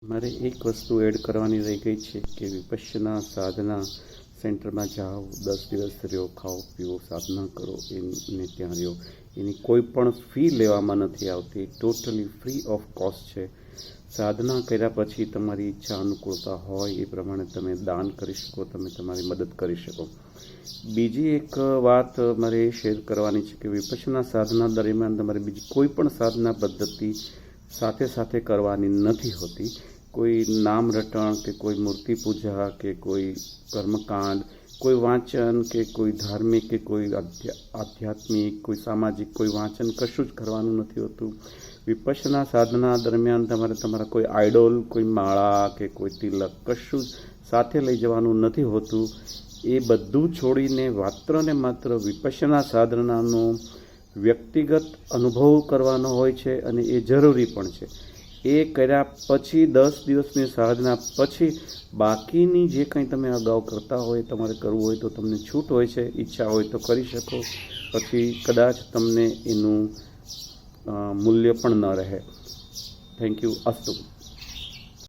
મારે એક વસ્તુ એડ કરવાની રહી ગઈ છે કે વિપશ્યના સાધના સેન્ટરમાં જાઓ, 10 દિવસ રહ્યો, ખાઓ પીવો, સાધના કરો, એને ત્યાં રહ્યો. એની કોઈ પણ ફી લેવામાં નથી આવતી, ટોટલી ફ્રી ઓફ કોસ્ટ છે. સાધના કર્યા પછી તમારી ઈચ્છા અનુકૂળતા હોય એ પ્રમાણે તમે દાન કરી શકો, તમે તમારી મદદ કરી શકો. બીજી એક વાત મારે એ શેર કરવાની છે કે વિપશ્યના સાધના દરમિયાન તમારે બીજી કોઈ પણ સાધના પદ્ધતિ સાથે સાથે કરવાની નથી હોતી. કોઈ નામ રટણ કે કોઈ મૂર્તિ પૂજા કે કોઈ કર્મકાંડ, કોઈ વાંચન કે કોઈ ધાર્મિક કે કોઈ આધ્યાત્મિક, કોઈ સામાજિક કોઈ વાંચન કશું જ કરવાનું નથી હોતું. વિપશ્યના સાધના દરમિયાન તમારે તમારા કોઈ આઈડોલ, કોઈ માળા કે કોઈ તિલક કશું જ સાથે લઈ જવાનું નથી હોતું. એ બધું છોડીને માત્ર ને માત્ર વિપશ્યના સાધનાનો વ્યક્તિગત અનુભવ કરવાનો હોય છે અને એ જરૂરી પણ છે. એ કર્યા પછી 10 દિવસની સાધના પછી બાકીની જે કંઈ તમે અગાઉ કરતા હોય, તમારે કરવું હોય તો તમને છૂટ હોય છે, ઈચ્છા હોય તો કરી શકો, પછી કદાચ તમને એનું મૂલ્ય પણ ન રહે. Thank you. અસ્તુ.